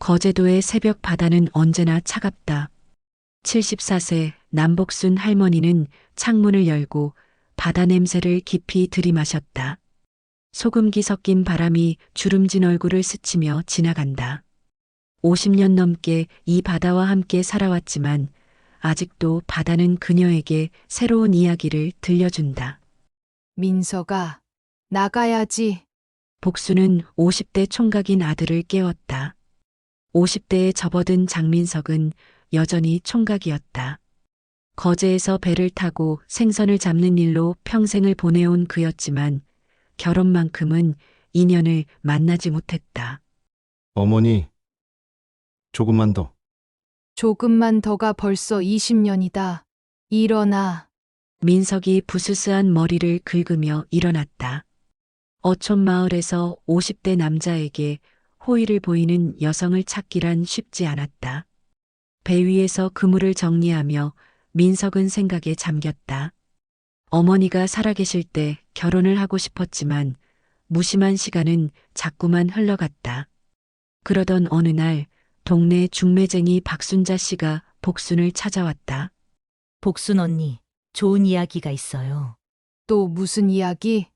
거제도의 새벽 바다는 언제나 차갑다. 74세 남복순 할머니는 창문을 열고 바다 냄새를 깊이 들이마셨다. 소금기 섞인 바람이 주름진 얼굴을 스치며 지나간다. 50년 넘게 이 바다와 함께 살아왔지만 아직도 바다는 그녀에게 새로운 이야기를 들려준다. 민서가 나가야지. 복수는 50대 총각인 아들을 깨웠다. 50대에 접어든 장민석은 여전히 총각이었다. 거제에서 배를 타고 생선을 잡는 일로 평생을 보내온 그였지만 결혼만큼은 인연을 만나지 못했다. 어머니, 조금만 더. 조금만 더가 벌써 20년이다. 일어나. 민석이 부스스한 머리를 긁으며 일어났다. 어촌 마을에서 50대 남자에게 호의를 보이는 여성을 찾기란 쉽지 않았다. 배 위에서 그물을 정리하며 민석은 생각에 잠겼다. 어머니가 살아계실 때 결혼을 하고 싶었지만 무심한 시간은 자꾸만 흘러갔다. 그러던 어느 날 동네 중매쟁이 박순자 씨가 복순을 찾아왔다. 복순 언니, 좋은 이야기가 있어요. 또 무슨 이야기?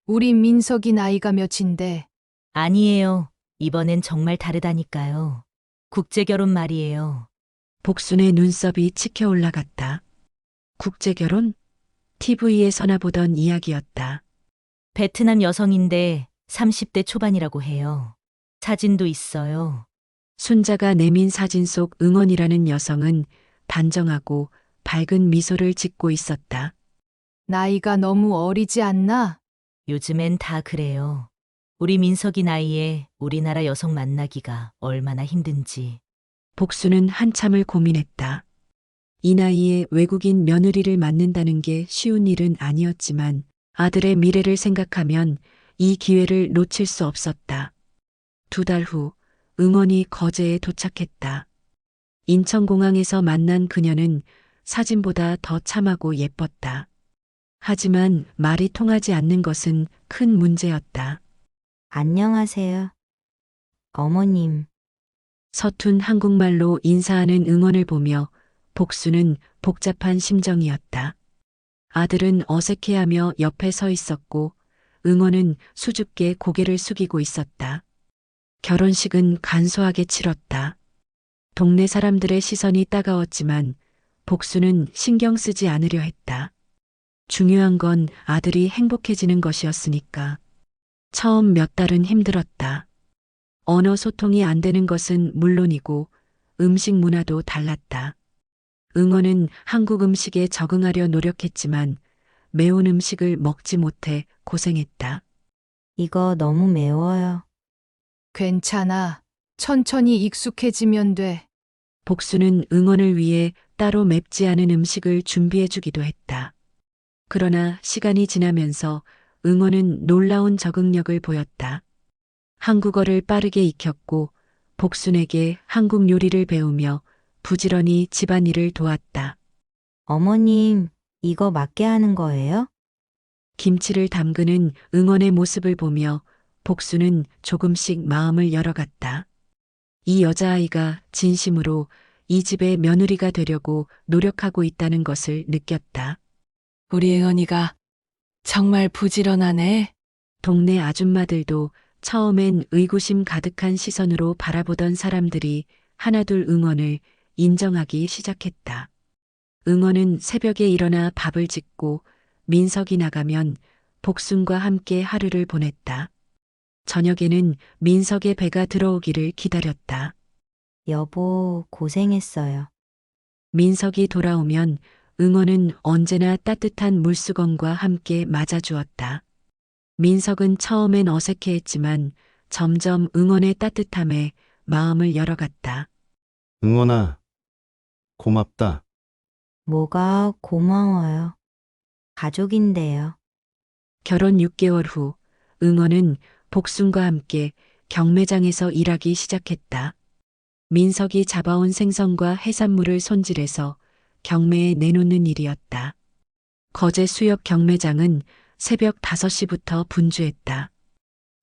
우리 민석이 나이가 몇인데. 아니에요. 이번엔 정말 다르다니까요. 국제결혼 말이에요. 복순의 눈썹이 치켜 올라갔다. 국제결혼? TV에서나 보던 이야기였다. 베트남 여성인데 30대 초반이라고 해요. 사진도 있어요. 순자가 내민 사진 속 응원이라는 여성은 단정하고 밝은 미소를 짓고 있었다. 나이가 너무 어리지 않나? 요즘엔 다 그래요. 우리 민석이 나이에 우리나라 여성 만나기가 얼마나 힘든지. 복수는 한참을 고민했다. 이 나이에 외국인 며느리를 만난다는 게 쉬운 일은 아니었지만 아들의 미래를 생각하면 이 기회를 놓칠 수 없었다. 2달 후 응원이 거제에 도착했다. 인천공항에서 만난 그녀는 사진보다 더 참하고 예뻤다. 하지만 말이 통하지 않는 것은 큰 문제였다. 안녕하세요. 어머님, 서툰 한국말로 인사하는 응원을 보며 복수는 복잡한 심정이었다. 아들은 어색해하며 옆에 서 있었고 응원은 수줍게 고개를 숙이고 있었다. 결혼식은 간소하게 치렀다. 동네 사람들의 시선이 따가웠지만 복수는 신경 쓰지 않으려 했다. 중요한 건 아들이 행복해지는 것이었으니까. 처음 몇 달은 힘들었다. 언어 소통이 안 되는 것은 물론이고 음식 문화도 달랐다. 응원은 한국 음식에 적응하려 노력했지만 매운 음식을 먹지 못해 고생했다. 이거 너무 매워요. 괜찮아. 천천히 익숙해지면 돼. 복수는 응원을 위해 따로 맵지 않은 음식을 준비해 주기도 했다. 그러나 시간이 지나면서 응원은 놀라운 적응력을 보였다. 한국어를 빠르게 익혔고 복순에게 한국 요리를 배우며 부지런히 집안일을 도왔다. 어머님, 이거 맞게 하는 거예요? 김치를 담그는 응원의 모습을 보며 복수는 조금씩 마음을 열어갔다. 이 여자아이가 진심으로 이 집의 며느리가 되려고 노력하고 있다는 것을 느꼈다. 우리 응원이가 정말 부지런하네. 동네 아줌마들도 처음엔 의구심 가득한 시선으로 바라보던 사람들이 하나둘 응원을 인정하기 시작했다. 응원은 새벽에 일어나 밥을 짓고 민석이 나가면 복순과 함께 하루를 보냈다. 저녁에는 민석의 배가 들어오기를 기다렸다. 여보, 고생했어요. 민석이 돌아오면 응원은 언제나 따뜻한 물수건과 함께 맞아주었다. 민석은 처음엔 어색해했지만 점점 응원의 따뜻함에 마음을 열어갔다. 응원아, 고맙다. 뭐가 고마워요. 가족인데요. 결혼 6개월 후 응원은 복순과 함께 경매장에서 일하기 시작했다. 민석이 잡아온 생선과 해산물을 손질해서 경매에 내놓는 일이었다. 거제 수협 경매장은 새벽 5시부터 분주했다.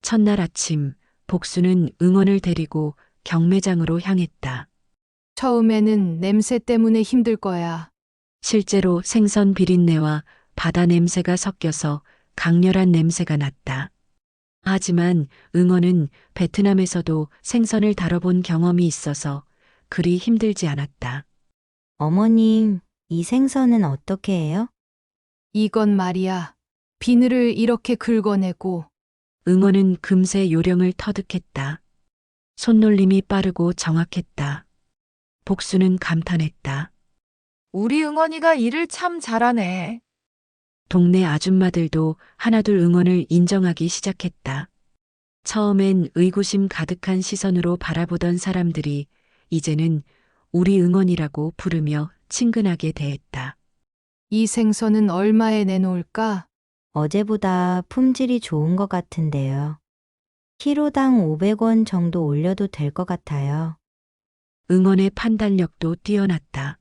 첫날 아침 복수는 응원을 데리고 경매장으로 향했다. 처음에는 냄새 때문에 힘들 거야. 실제로 생선 비린내와 바다 냄새가 섞여서 강렬한 냄새가 났다. 하지만 응원은 베트남에서도 생선을 다뤄본 경험이 있어서 그리 힘들지 않았다. 어머님, 이 생선은 어떻게 해요? 이건 말이야. 비늘을 이렇게 긁어내고 응원은 금세 요령을 터득했다. 손놀림이 빠르고 정확했다. 복수는 감탄했다. 우리 응원이가 일을 참 잘하네. 동네 아줌마들도 하나둘 응원을 인정하기 시작했다. 처음엔 의구심 가득한 시선으로 바라보던 사람들이 이제는 우리 응원이라고 부르며 친근하게 대했다. 이 생선은 얼마에 내놓을까? 어제보다 품질이 좋은 것 같은데요. 키로당 500원 정도 올려도 될 것 같아요. 응원의 판단력도 뛰어났다.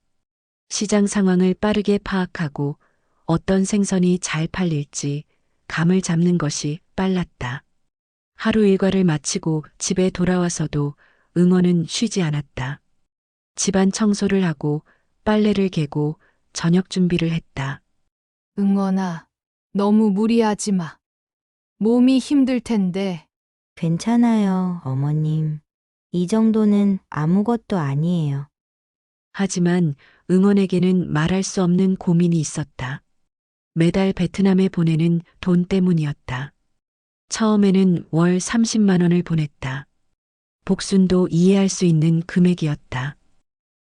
시장 상황을 빠르게 파악하고 어떤 생선이 잘 팔릴지 감을 잡는 것이 빨랐다. 하루 일과를 마치고 집에 돌아와서도 응원은 쉬지 않았다. 집안 청소를 하고 빨래를 개고 저녁 준비를 했다. 응원아, 너무 무리하지 마. 몸이 힘들 텐데. 괜찮아요, 어머님. 이 정도는 아무것도 아니에요. 하지만 응원에게는 말할 수 없는 고민이 있었다. 매달 베트남에 보내는 돈 때문이었다. 처음에는 월 30만 원을 보냈다. 복순도 이해할 수 있는 금액이었다.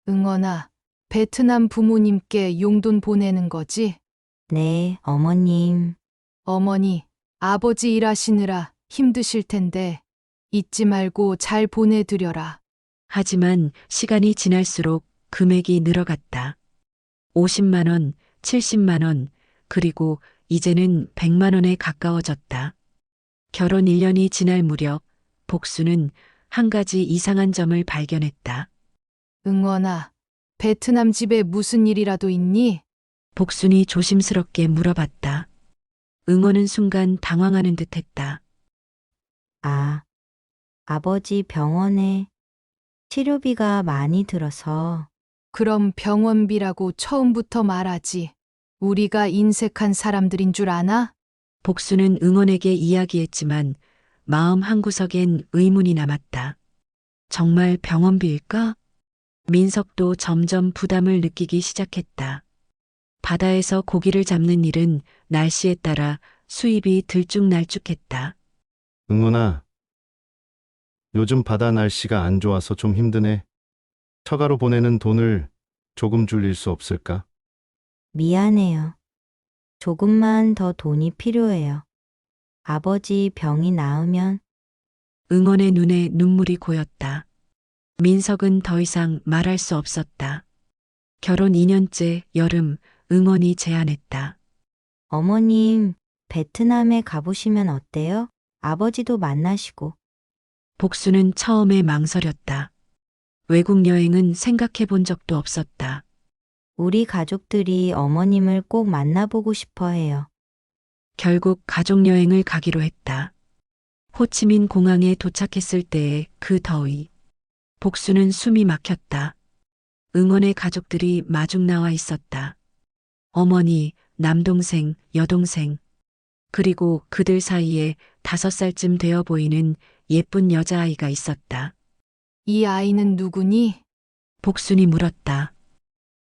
응원아, 베트남 부모님께 용돈 보내는 거지? 네, 어머님. 어머니, 아버지 일하시느라 힘드실 텐데 잊지 말고 잘 보내드려라. 하지만 시간이 지날수록 금액이 늘어갔다. 50만 원, 70만 원, 그리고 이제는 100만 원에 가까워졌다. 결혼 1년이 지날 무렵 복수는 한 가지 이상한 점을 발견했다. 응원아, 베트남 집에 무슨 일이라도 있니? 복순이 조심스럽게 물어봤다. 응원은 순간 당황하는 듯 했다. 아, 아버지 병원에 치료비가 많이 들어서 그럼 병원비라고 처음부터 말하지. 우리가 인색한 사람들인 줄 아나? 복수는 응원에게 이야기했지만 마음 한구석엔 의문이 남았다. 정말 병원비일까? 민석도 점점 부담을 느끼기 시작했다. 바다에서 고기를 잡는 일은 날씨에 따라 수입이 들쭉날쭉했다. 응원아, 요즘 바다 날씨가 안 좋아서 좀 힘드네. 처가로 보내는 돈을 조금 줄일 수 없을까? 미안해요. 조금만 더 돈이 필요해요. 아버지 병이 나으면 응원의 눈에 눈물이 고였다. 민석은 더 이상 말할 수 없었다. 결혼 2년째 여름 응원이 제안했다. 어머님, 베트남에 가보시면 어때요? 아버지도 만나시고. 복수는 처음에 망설였다. 외국 여행은 생각해 본 적도 없었다. 우리 가족들이 어머님을 꼭 만나보고 싶어 해요. 결국 가족여행을 가기로 했다. 호치민 공항에 도착했을 때의 그 더위. 복수는 숨이 막혔다. 응원의 가족들이 마중 나와 있었다. 어머니, 남동생, 여동생, 그리고 그들 사이에 5살쯤 되어 보이는 예쁜 여자아이가 있었다. 이 아이는 누구니? 복순이 물었다.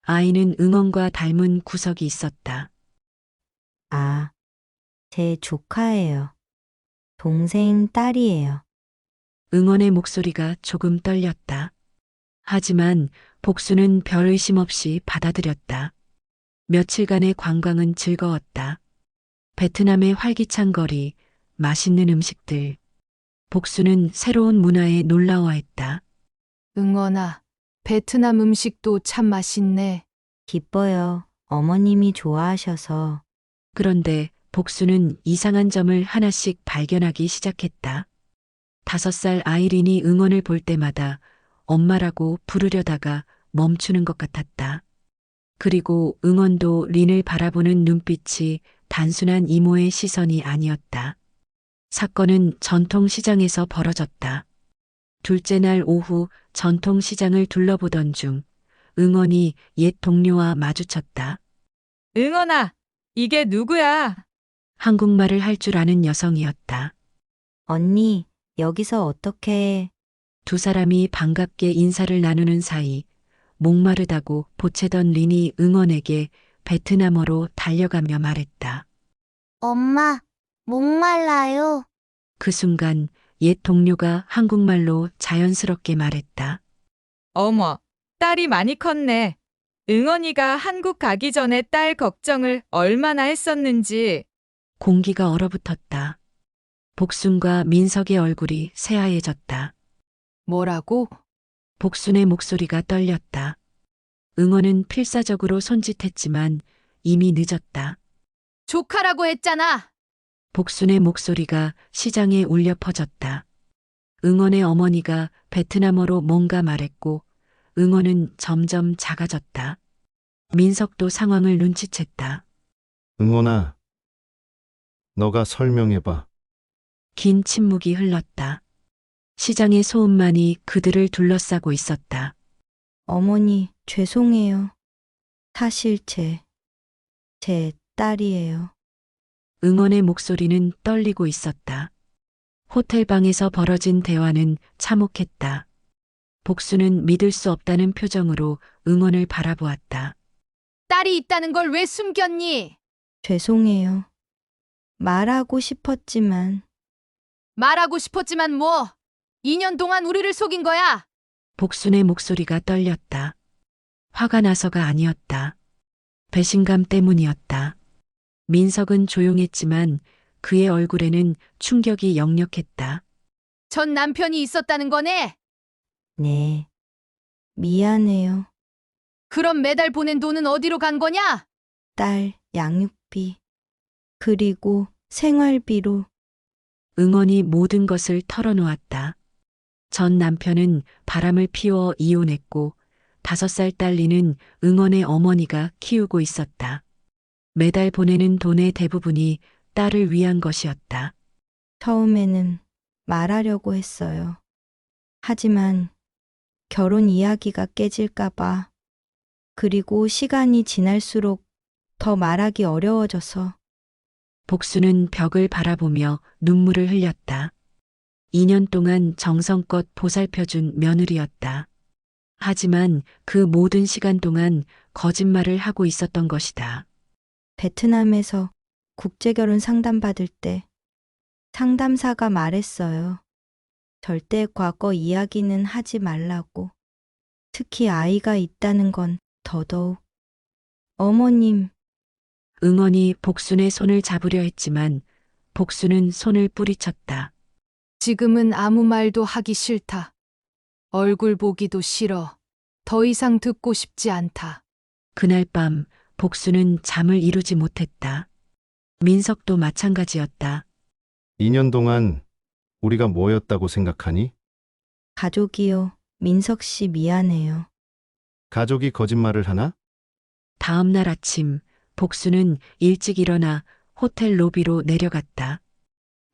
아이는 응원과 닮은 구석이 있었다. 아, 제 조카예요. 동생 딸이에요. 응원의 목소리가 조금 떨렸다. 하지만 복수는 별 의심 없이 받아들였다. 며칠간의 관광은 즐거웠다. 베트남의 활기찬 거리, 맛있는 음식들. 복수는 새로운 문화에 놀라워했다. 응원아, 베트남 음식도 참 맛있네. 기뻐요. 어머님이 좋아하셔서. 그런데 복수는 이상한 점을 하나씩 발견하기 시작했다. 5살 아이린이 응원을 볼 때마다 엄마라고 부르려다가 멈추는 것 같았다. 그리고 응원도 린을 바라보는 눈빛이 단순한 이모의 시선이 아니었다. 사건은 전통시장에서 벌어졌다. 둘째 날 오후 전통시장을 둘러보던 중 응원이 옛 동료와 마주쳤다. 응원아, 이게 누구야? 한국말을 할 줄 아는 여성이었다. 언니, 여기서 어떻게 두 사람이 반갑게 인사를 나누는 사이 목마르다고 보채던 린이 응원에게 베트남어로 달려가며 말했다. 엄마, 목말라요. 그 순간 옛 동료가 한국말로 자연스럽게 말했다. 어머, 딸이 많이 컸네. 응원이가 한국 가기 전에 딸 걱정을 얼마나 했었는지. 공기가 얼어붙었다. 복순과 민석의 얼굴이 새하얘졌다. 뭐라고? 복순의 목소리가 떨렸다. 응원은 필사적으로 손짓했지만 이미 늦었다. 조카라고 했잖아. 복순의 목소리가 시장에 울려 퍼졌다. 응원의 어머니가 베트남어로 뭔가 말했고 응원은 점점 작아졌다. 민석도 상황을 눈치챘다. 응원아, 너가 설명해봐. 긴 침묵이 흘렀다. 시장의 소음만이 그들을 둘러싸고 있었다. 어머니, 죄송해요. 사실 제 딸이에요. 응원의 목소리는 떨리고 있었다. 호텔방에서 벌어진 대화는 참혹했다. 복수는 믿을 수 없다는 표정으로 응원을 바라보았다. 딸이 있다는 걸 왜 숨겼니? 죄송해요. 말하고 싶었지만 말하고 싶었지만 뭐. 2년 동안 우리를 속인 거야. 복순의 목소리가 떨렸다. 화가 나서가 아니었다. 배신감 때문이었다. 민석은 조용했지만 그의 얼굴에는 충격이 역력했다. 전 남편이 있었다는 거네. 네. 미안해요. 그럼 매달 보낸 돈은 어디로 간 거냐? 딸 양육비 그리고 생활비로 응원이 모든 것을 털어놓았다. 전 남편은 바람을 피워 이혼했고 5살 딸 리는 응원의 어머니가 키우고 있었다. 매달 보내는 돈의 대부분이 딸을 위한 것이었다. 처음에는 말하려고 했어요. 하지만 결혼 이야기가 깨질까봐 그리고 시간이 지날수록 더 말하기 어려워져서 복수는 벽을 바라보며 눈물을 흘렸다. 2년 동안 정성껏 보살펴준 며느리였다. 하지만 그 모든 시간 동안 거짓말을 하고 있었던 것이다. 베트남에서 국제결혼 상담받을 때 상담사가 말했어요. 절대 과거 이야기는 하지 말라고. 특히 아이가 있다는 건 더더욱. 어머님, 응원이 복순의 손을 잡으려 했지만 복순은 손을 뿌리쳤다. 지금은 아무 말도 하기 싫다. 얼굴 보기도 싫어. 더 이상 듣고 싶지 않다. 그날 밤 복수는 잠을 이루지 못했다. 민석도 마찬가지였다. 2년 동안 우리가 뭐였다고 생각하니? 가족이요. 민석 씨 미안해요. 가족이 거짓말을 하나? 다음 날 아침 복수는 일찍 일어나 호텔 로비로 내려갔다.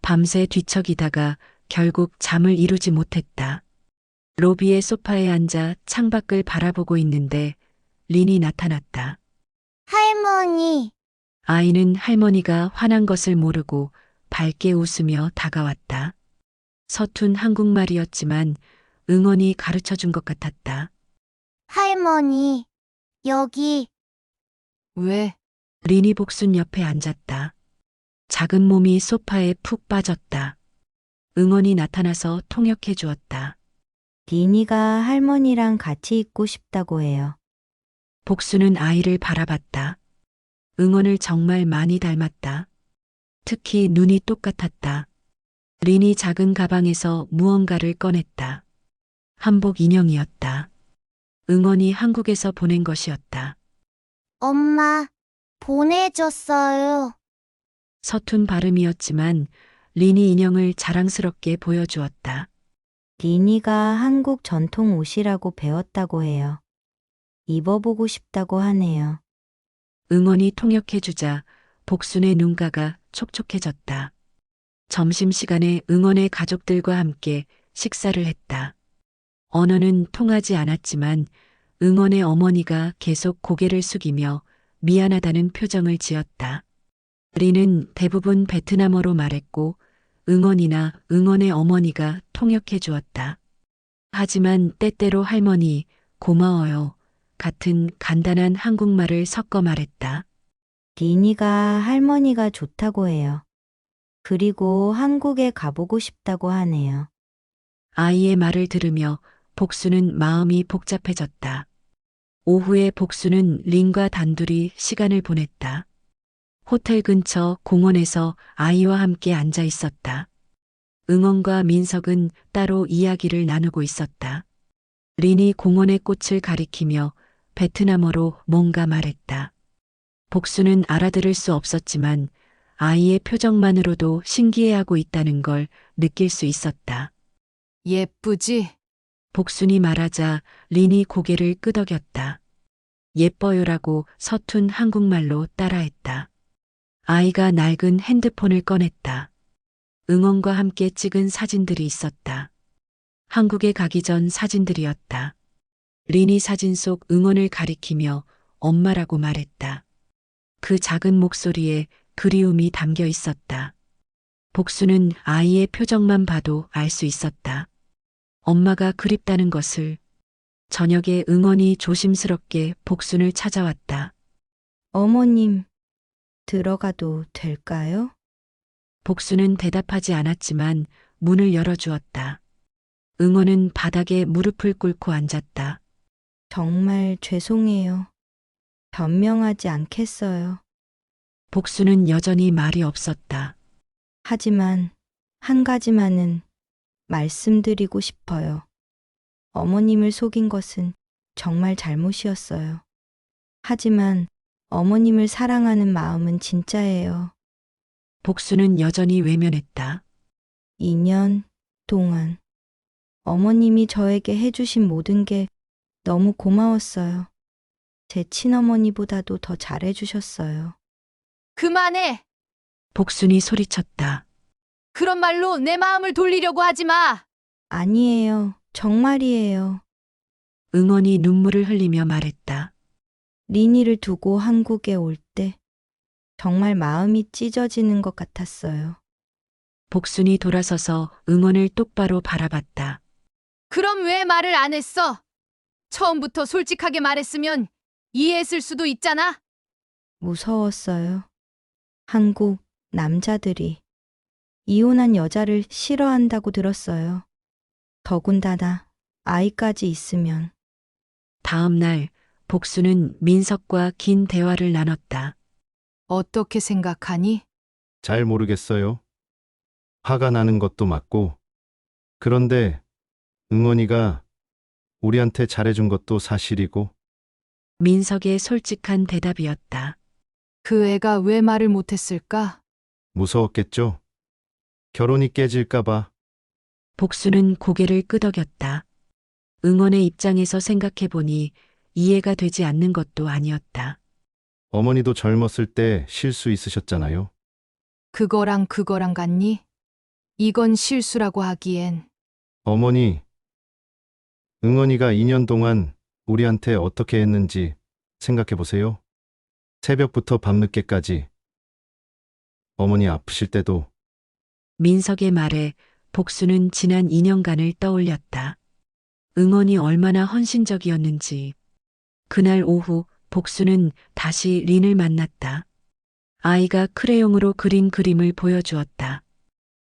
밤새 뒤척이다가 결국 잠을 이루지 못했다. 로비의 소파에 앉아 창밖을 바라보고 있는데 린이 나타났다. 할머니, 아이는 할머니가 화난 것을 모르고 밝게 웃으며 다가왔다. 서툰 한국말이었지만 응원이 가르쳐 준 것 같았다. 할머니, 여기 왜? 린이 복순 옆에 앉았다. 작은 몸이 소파에 푹 빠졌다. 응원이 나타나서 통역해 주었다. 리니가 할머니랑 같이 있고 싶다고 해요. 복수는 아이를 바라봤다. 응원을 정말 많이 닮았다. 특히 눈이 똑같았다. 린이 작은 가방에서 무언가를 꺼냈다. 한복 인형이었다. 응원이 한국에서 보낸 것이었다. 엄마 보내줬어요. 서툰 발음이었지만 린이 인형을 자랑스럽게 보여주었다. 리니가 한국 전통 옷이라고 배웠다고 해요. 입어보고 싶다고 하네요. 응원이 통역해주자 복순의 눈가가 촉촉해졌다. 점심시간에 응원의 가족들과 함께 식사를 했다. 언어는 통하지 않았지만 응원의 어머니가 계속 고개를 숙이며 미안하다는 표정을 지었다. 리는 대부분 베트남어로 말했고 응원이나 응원의 어머니가 통역해 주었다. 하지만 때때로 할머니, 고마워요. 같은 간단한 한국말을 섞어 말했다. 리니가 할머니가 좋다고 해요. 그리고 한국에 가보고 싶다고 하네요. 아이의 말을 들으며 복수는 마음이 복잡해졌다. 오후에 복수는 린과 단둘이 시간을 보냈다. 호텔 근처 공원에서 아이와 함께 앉아 있었다. 응원과 민석은 따로 이야기를 나누고 있었다. 린이 공원의 꽃을 가리키며 베트남어로 뭔가 말했다. 복수는 알아들을 수 없었지만 아이의 표정만으로도 신기해하고 있다는 걸 느낄 수 있었다. 예쁘지? 복순이 말하자 린이 고개를 끄덕였다. 예뻐요라고 서툰 한국말로 따라했다. 아이가 낡은 핸드폰을 꺼냈다. 응원과 함께 찍은 사진들이 있었다. 한국에 가기 전 사진들이었다. 린이 사진 속 응원을 가리키며 엄마라고 말했다. 그 작은 목소리에 그리움이 담겨 있었다. 복수는 아이의 표정만 봐도 알 수 있었다. 엄마가 그립다는 것을. 저녁에 응원이 조심스럽게 복순을 찾아왔다. 어머님, 들어가도 될까요? 복수는 대답하지 않았지만 문을 열어주었다. 응원은 바닥에 무릎을 꿇고 앉았다. 정말 죄송해요. 변명하지 않겠어요. 복수는 여전히 말이 없었다. 하지만 한 가지만은 말씀드리고 싶어요. 어머님을 속인 것은 정말 잘못이었어요. 하지만 어머님을 사랑하는 마음은 진짜예요. 복수는 여전히 외면했다. 2년 동안 어머님이 저에게 해주신 모든 게 너무 고마웠어요. 제 친어머니보다도 더 잘해주셨어요. 그만해! 복순이 소리쳤다. 그런 말로 내 마음을 돌리려고 하지 마! 아니에요. 정말이에요. 응원이 눈물을 흘리며 말했다. 리니를 두고 한국에 올 때 정말 마음이 찢어지는 것 같았어요. 복순이 돌아서서 응원을 똑바로 바라봤다. 그럼 왜 말을 안 했어? 처음부터 솔직하게 말했으면 이해했을 수도 있잖아? 무서웠어요. 한국 남자들이 이혼한 여자를 싫어한다고 들었어요. 더군다나 아이까지 있으면. 다음 날 복수는 민석과 긴 대화를 나눴다. 어떻게 생각하니? 잘 모르겠어요. 화가 나는 것도 맞고. 그런데 응원이가 우리한테 잘해준 것도 사실이고. 민석의 솔직한 대답이었다. 그 애가 왜 말을 못했을까? 무서웠겠죠? 결혼이 깨질까봐. 복수는 고개를 끄덕였다. 응원의 입장에서 생각해보니 이해가 되지 않는 것도 아니었다. 어머니도 젊었을 때 실수 있으셨잖아요. 그거랑 같니? 이건 실수라고 하기엔. 어머니, 응원이가 2년 동안 우리한테 어떻게 했는지 생각해 보세요. 새벽부터 밤늦게까지. 어머니 아프실 때도. 민석의 말에 복수는 지난 2년간을 떠올렸다. 응원이 얼마나 헌신적이었는지. 그날 오후 복수는 다시 린을 만났다. 아이가 크레용으로 그린 그림을 보여주었다.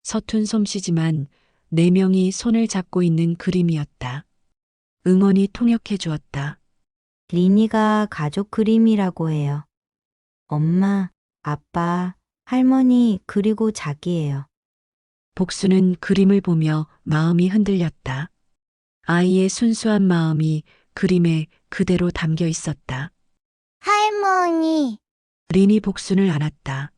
서툰 솜씨지만 4명이 손을 잡고 있는 그림이었다. 응원이 통역해 주었다. 리니가 가족 그림이라고 해요. 엄마, 아빠, 할머니, 그리고 자기예요. 복수는 그림을 보며 마음이 흔들렸다. 아이의 순수한 마음이 그림에 그대로 담겨 있었다. 할머니, 린이 복순을 안았다.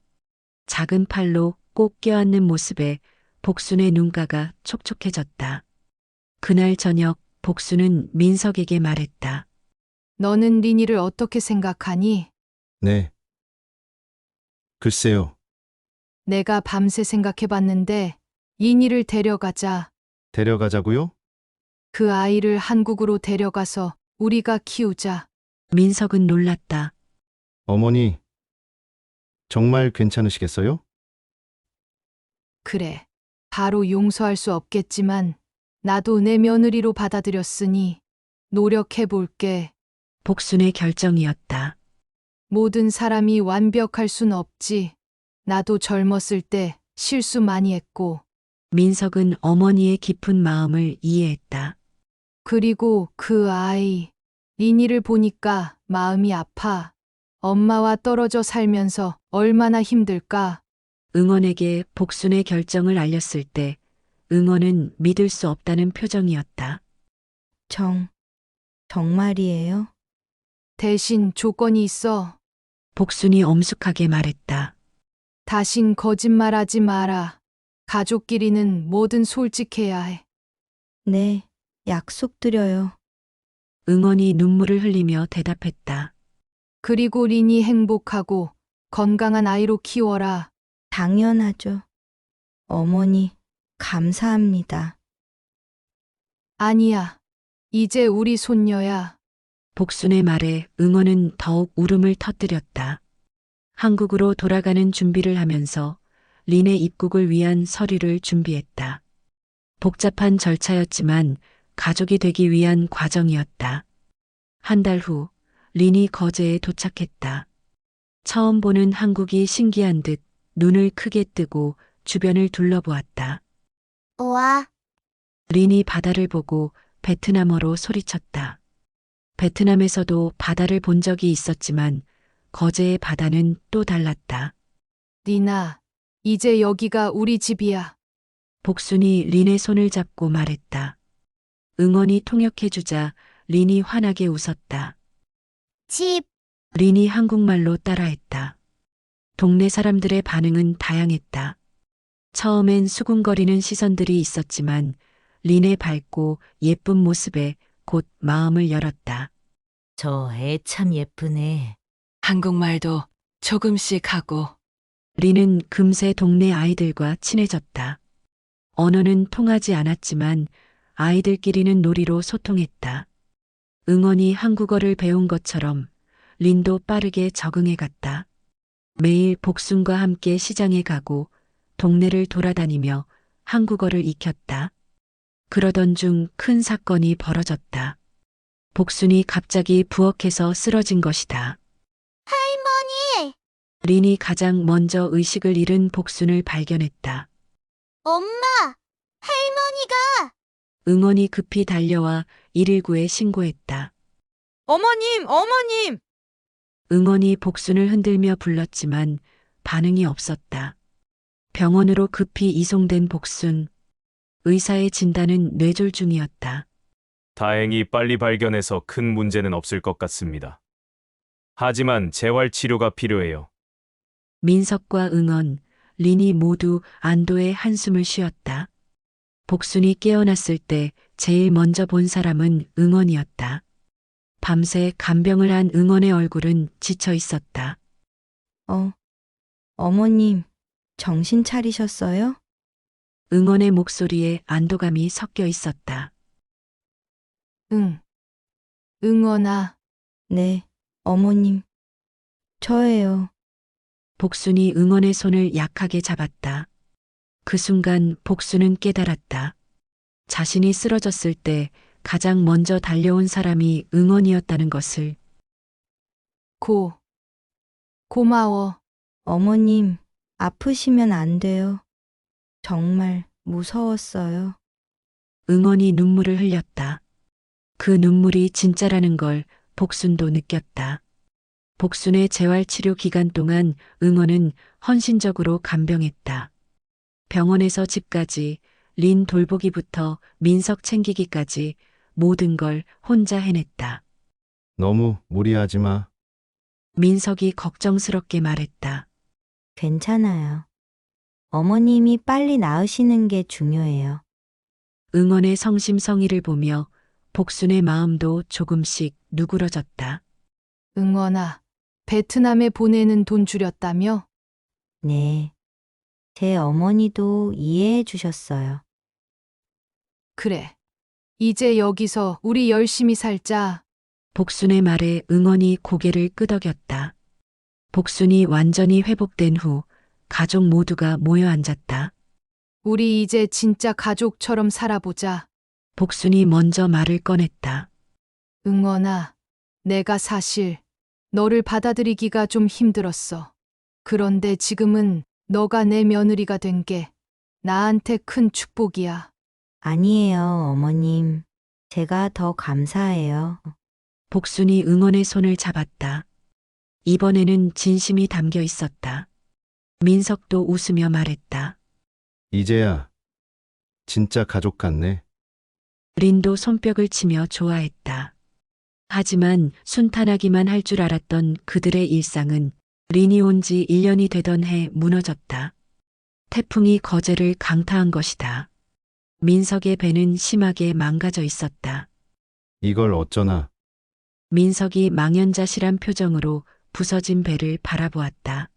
작은 팔로 꼭 껴안는 모습에 복순의 눈가가 촉촉해졌다. 그날 저녁 복순은 민석에게 말했다. 너는 리니를 어떻게 생각하니? 네. 글쎄요. 내가 밤새 생각해봤는데 리니를 데려가자. 데려가자고요? 그 아이를 한국으로 데려가서 우리가 키우자. 민석은 놀랐다. 어머니, 정말 괜찮으시겠어요? 그래. 바로 용서할 수 없겠지만 나도 내 며느리로 받아들였으니 노력해 볼게. 복순의 결정이었다. 모든 사람이 완벽할 순 없지. 나도 젊었을 때 실수 많이 했고, 민석은 어머니의 깊은 마음을 이해했다. 그리고 그 아이, 리니를 보니까 마음이 아파. 엄마와 떨어져 살면서 얼마나 힘들까. 응원에게 복순의 결정을 알렸을 때 응원은 믿을 수 없다는 표정이었다. 정말이에요? 대신 조건이 있어. 복순이 엄숙하게 말했다. 다신 거짓말하지 마라. 가족끼리는 뭐든 솔직해야 해. 네, 약속드려요. 응원이 눈물을 흘리며 대답했다. 그리고 리니 행복하고 건강한 아이로 키워라. 당연하죠. 어머니, 감사합니다. 아니야. 이제 우리 손녀야. 복순의 말에 응원은 더욱 울음을 터뜨렸다. 한국으로 돌아가는 준비를 하면서 린의 입국을 위한 서류를 준비했다. 복잡한 절차였지만 가족이 되기 위한 과정이었다. 한 달 후 린이 거제에 도착했다. 처음 보는 한국이 신기한 듯 눈을 크게 뜨고 주변을 둘러보았다. 우와, 린이 바다를 보고 베트남어로 소리쳤다. 베트남에서도 바다를 본 적이 있었지만 거제의 바다는 또 달랐다. 리나, 이제 여기가 우리 집이야. 복순이 린의 손을 잡고 말했다. 응원이 통역해주자 린이 환하게 웃었다. 집, 린이 한국말로 따라했다. 동네 사람들의 반응은 다양했다. 처음엔 수군거리는 시선들이 있었지만 린의 밝고 예쁜 모습에 곧 마음을 열었다. 저 애 참 예쁘네. 한국말도 조금씩 하고 린은 금세 동네 아이들과 친해졌다. 언어는 통하지 않았지만 아이들끼리는 놀이로 소통했다. 응원이 한국어를 배운 것처럼 린도 빠르게 적응해 갔다. 매일 복순과 함께 시장에 가고 동네를 돌아다니며 한국어를 익혔다. 그러던 중 큰 사건이 벌어졌다. 복순이 갑자기 부엌에서 쓰러진 것이다. 할머니, 린이 가장 먼저 의식을 잃은 복순을 발견했다. 엄마, 할머니가 응원이 급히 달려와 119에 신고했다. 어머님, 어머님! 응원이 복순을 흔들며 불렀지만 반응이 없었다. 병원으로 급히 이송된 복순. 의사의 진단은 뇌졸중이었다. 다행히 빨리 발견해서 큰 문제는 없을 것 같습니다. 하지만 재활 치료가 필요해요. 민석과 응원, 린이 모두 안도의 한숨을 쉬었다. 복순이 깨어났을 때 제일 먼저 본 사람은 응원이었다. 밤새 간병을 한 응원의 얼굴은 지쳐 있었다. 어머님, 정신 차리셨어요? 응원의 목소리에 안도감이 섞여 있었다. 응. 응원아, 네, 어머님. 저예요. 복순이 응원의 손을 약하게 잡았다. 그 순간 복순은 깨달았다. 자신이 쓰러졌을 때 가장 먼저 달려온 사람이 응원이었다는 것을. 고마워. 어머님, 아프시면 안 돼요. 정말 무서웠어요. 응원이 눈물을 흘렸다. 그 눈물이 진짜라는 걸 복순도 느꼈다. 복순의 재활치료 기간 동안 응원은 헌신적으로 간병했다. 병원에서 집까지, 린 돌보기부터 민석 챙기기까지 모든 걸 혼자 해냈다. 너무 무리하지 마. 민석이 걱정스럽게 말했다. 괜찮아요. 어머님이 빨리 나으시는 게 중요해요. 응원의 성심성의를 보며 복순의 마음도 조금씩 누그러졌다. 응원아, 베트남에 보내는 돈 줄였다며? 네. 제 어머니도 이해해 주셨어요. 그래. 이제 여기서 우리 열심히 살자. 복순의 말에 응원이 고개를 끄덕였다. 복순이 완전히 회복된 후 가족 모두가 모여 앉았다. 우리 이제 진짜 가족처럼 살아보자. 복순이 먼저 말을 꺼냈다. 응원아, 내가 사실 너를 받아들이기가 좀 힘들었어. 그런데 지금은 너가 내 며느리가 된 게 나한테 큰 축복이야. 아니에요, 어머님. 제가 더 감사해요. 복순이 응원의 손을 잡았다. 이번에는 진심이 담겨 있었다. 민석도 웃으며 말했다. 이제야 진짜 가족 같네. 린도 손뼉을 치며 좋아했다. 하지만 순탄하기만 할 줄 알았던 그들의 일상은 린이 온 지 1년이 되던 해 무너졌다. 태풍이 거제를 강타한 것이다. 민석의 배는 심하게 망가져 있었다. 이걸 어쩌나. 민석이 망연자실한 표정으로 부서진 배를 바라보았다.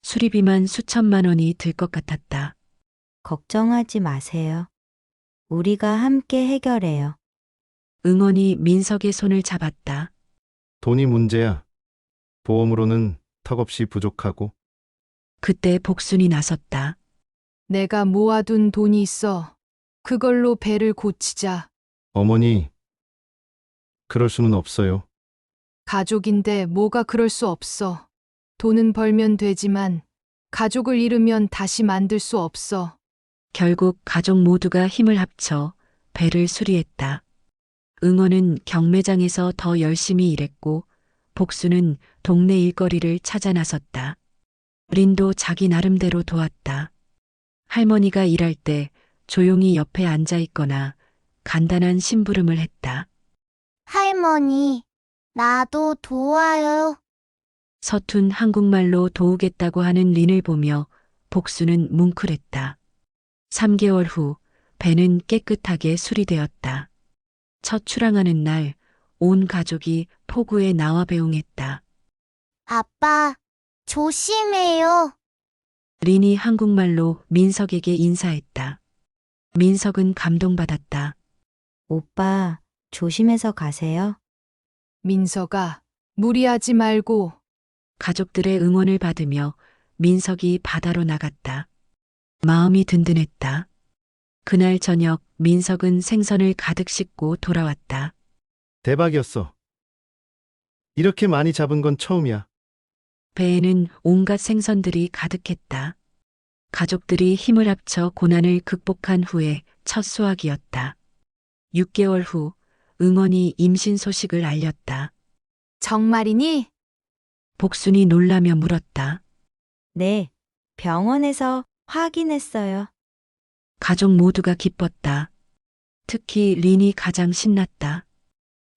수리비만 수천만 원이 들 것 같았다. 걱정하지 마세요. 우리가 함께 해결해요. 응원이 민석의 손을 잡았다. 돈이 문제야. 보험으로는 턱없이 부족하고. 그때 복순이 나섰다. 내가 모아둔 돈이 있어. 그걸로 배를 고치자. 어머니, 그럴 수는 없어요. 가족인데 뭐가 그럴 수 없어. 돈은 벌면 되지만 가족을 잃으면 다시 만들 수 없어. 결국 가족 모두가 힘을 합쳐 배를 수리했다. 응원은 경매장에서 더 열심히 일했고 복수는 동네 일거리를 찾아 나섰다. 린도 자기 나름대로 도왔다. 할머니가 일할 때 조용히 옆에 앉아 있거나 간단한 심부름을 했다. 할머니, 나도 도와요. 서툰 한국말로 도우겠다고 하는 린을 보며 복수는 뭉클했다. 3개월 후 배는 깨끗하게 수리되었다. 첫 출항하는 날 온 가족이 포구에 나와 배웅했다. 아빠, 조심해요. 린이 한국말로 민석에게 인사했다. 민석은 감동받았다. 오빠, 조심해서 가세요. 민석아, 무리하지 말고. 가족들의 응원을 받으며 민석이 바다로 나갔다. 마음이 든든했다. 그날 저녁 민석은 생선을 가득 싣고 돌아왔다. 대박이었어. 이렇게 많이 잡은 건 처음이야. 배에는 온갖 생선들이 가득했다. 가족들이 힘을 합쳐 고난을 극복한 후에 첫 수확이었다. 6개월 후 응원이 임신 소식을 알렸다. 정말이니? 복순이 놀라며 물었다. 네, 병원에서 확인했어요. 가족 모두가 기뻤다. 특히 린이 가장 신났다.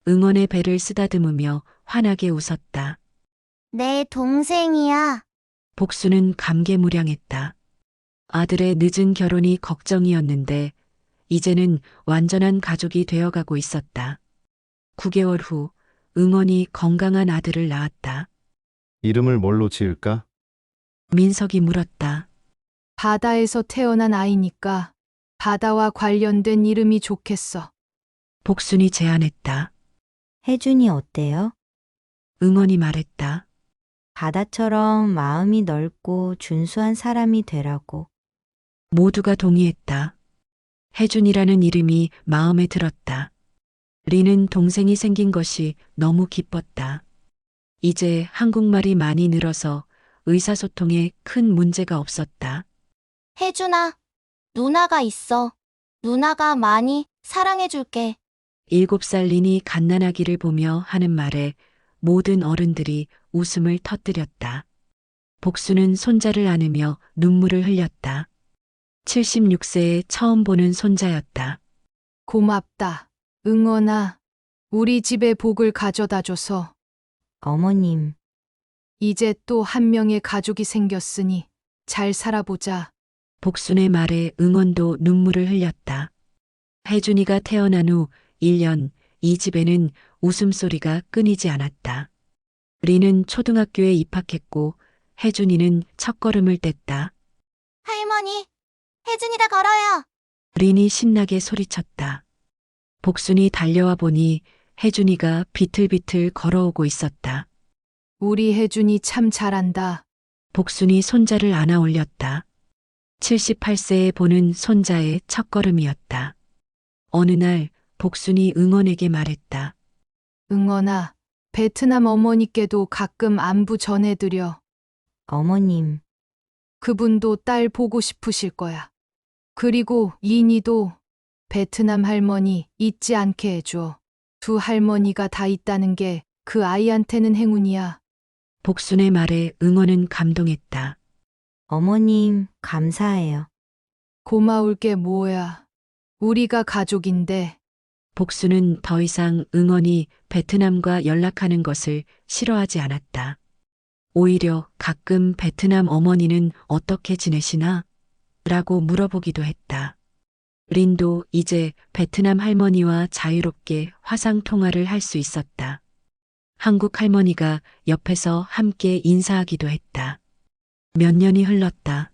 응원의 배를 쓰다듬으며 환하게 웃었다. 내 동생이야. 복수는 감개무량했다. 아들의 늦은 결혼이 걱정이었는데 이제는 완전한 가족이 되어가고 있었다. 9개월 후 응원이 건강한 아들을 낳았다. 이름을 뭘로 지을까? 민석이 물었다. 바다에서 태어난 아이니까 바다와 관련된 이름이 좋겠어. 복순이 제안했다. 혜준이 어때요? 응원이 말했다. 바다처럼 마음이 넓고 준수한 사람이 되라고. 모두가 동의했다. 혜준이라는 이름이 마음에 들었다. 린은 동생이 생긴 것이 너무 기뻤다. 이제 한국말이 많이 늘어서 의사소통에 큰 문제가 없었다. 혜준아, 누나가 있어. 누나가 많이 사랑해줄게. 7살 린이 갓난아기를 보며 하는 말에 모든 어른들이 웃음을 터뜨렸다. 복수는 손자를 안으며 눈물을 흘렸다. 76세에 처음 보는 손자였다. 고맙다. 응원아, 우리 집에 복을 가져다줘서. 어머님, 이제 또 한 명의 가족이 생겼으니 잘 살아보자. 복순의 말에 응원도 눈물을 흘렸다. 혜준이가 태어난 후 1년 이 집에는 웃음소리가 끊이지 않았다. 린은 초등학교에 입학했고 혜준이는 첫걸음을 뗐다. 할머니, 혜준이라 걸어요. 린이 신나게 소리쳤다. 복순이 달려와 보니 혜준이가 비틀비틀 걸어오고 있었다. 우리 혜준이 참 잘한다. 복순이 손자를 안아 올렸다. 78세에 보는 손자의 첫걸음이었다. 어느 날 복순이 응원에게 말했다. 응원아, 베트남 어머니께도 가끔 안부 전해드려. 어머님, 그분도 딸 보고 싶으실 거야. 그리고 이니도 베트남 할머니 잊지 않게 해줘. 두 할머니가 다 있다는 게 그 아이한테는 행운이야. 복순의 말에 응원은 감동했다. 어머님, 감사해요. 고마울 게 뭐야. 우리가 가족인데. 복순은 더 이상 응원이 베트남과 연락하는 것을 싫어하지 않았다. 오히려 가끔 베트남 어머니는 어떻게 지내시나? 라고 물어보기도 했다. 린도 이제 베트남 할머니와 자유롭게 화상 통화를 할 수 있었다. 한국 할머니가 옆에서 함께 인사하기도 했다. 몇 년이 흘렀다.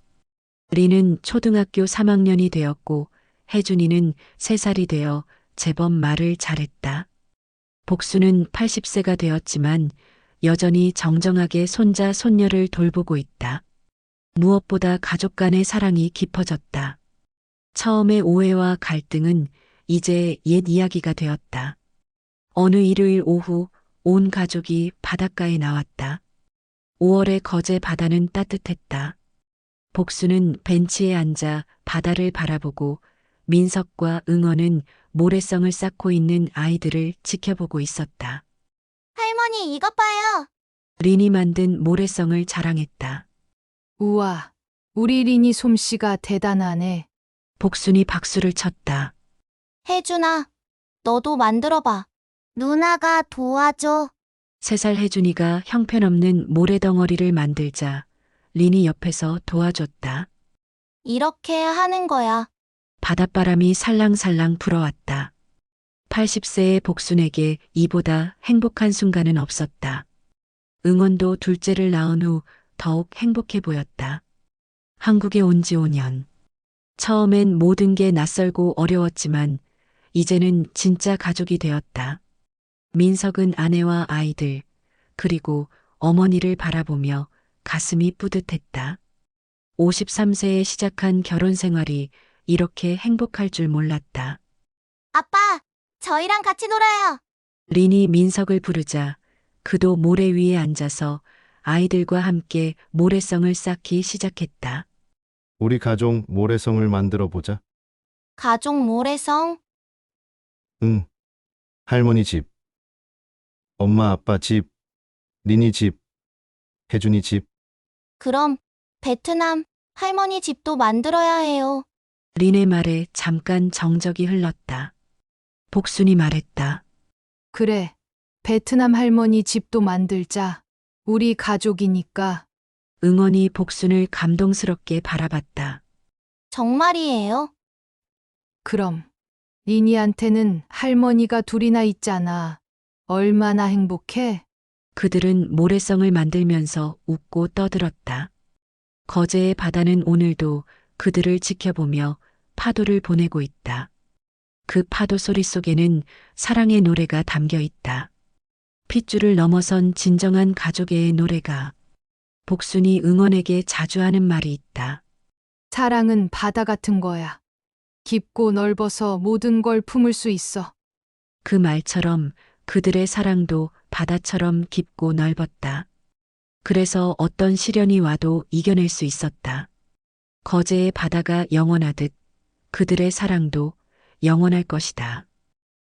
린은 초등학교 3학년이 되었고 혜준이는 3살이 되어 제법 말을 잘했다. 복수는 80세가 되었지만 여전히 정정하게 손자 손녀를 돌보고 있다. 무엇보다 가족 간의 사랑이 깊어졌다. 처음의 오해와 갈등은 이제 옛 이야기가 되었다. 어느 일요일 오후 온 가족이 바닷가에 나왔다. 5월의 거제 바다는 따뜻했다. 복수는 벤치에 앉아 바다를 바라보고 민석과 응원은 모래성을 쌓고 있는 아이들을 지켜보고 있었다. 할머니, 이것 봐요. 린이 만든 모래성을 자랑했다. 우와, 우리 린이 솜씨가 대단하네. 복순이 박수를 쳤다. 혜준아, 너도 만들어봐. 누나가 도와줘. 3살 혜준이가 형편없는 모래덩어리를 만들자 린이 옆에서 도와줬다. 이렇게 하는 거야. 바닷바람이 살랑살랑 불어왔다. 80세의 복순에게 이보다 행복한 순간은 없었다. 응원도 둘째를 낳은 후 더욱 행복해 보였다. 한국에 온 지 5년. 처음엔 모든 게 낯설고 어려웠지만 이제는 진짜 가족이 되었다. 민석은 아내와 아이들, 그리고 어머니를 바라보며 가슴이 뿌듯했다. 53세에 시작한 결혼 생활이 이렇게 행복할 줄 몰랐다. 아빠, 저희랑 같이 놀아요. 린이 민석을 부르자 그도 모래 위에 앉아서 아이들과 함께 모래성을 쌓기 시작했다. 우리 가족 모래성을 만들어 보자. 가족 모래성? 응. 할머니 집, 엄마 아빠 집, 린이 집, 혜준이 집. 그럼 베트남 할머니 집도 만들어야 해요. 린의 말에 잠깐 정적이 흘렀다. 복순이 말했다. 그래, 베트남 할머니 집도 만들자. 우리 가족이니까. 응원이 복순을 감동스럽게 바라봤다. 정말이에요? 그럼 린이한테는 할머니가 둘이나 있잖아. 얼마나 행복해? 그들은 모래성을 만들면서 웃고 떠들었다. 거제의 바다는 오늘도 그들을 지켜보며 파도를 보내고 있다. 그 파도 소리 속에는 사랑의 노래가 담겨 있다. 핏줄을 넘어선 진정한 가족의 노래가. 복순이 응원에게 자주 하는 말이 있다. 사랑은 바다 같은 거야. 깊고 넓어서 모든 걸 품을 수 있어. 그 말처럼 그들의 사랑도 바다처럼 깊고 넓었다. 그래서 어떤 시련이 와도 이겨낼 수 있었다. 거제의 바다가 영원하듯 그들의 사랑도 영원할 것이다.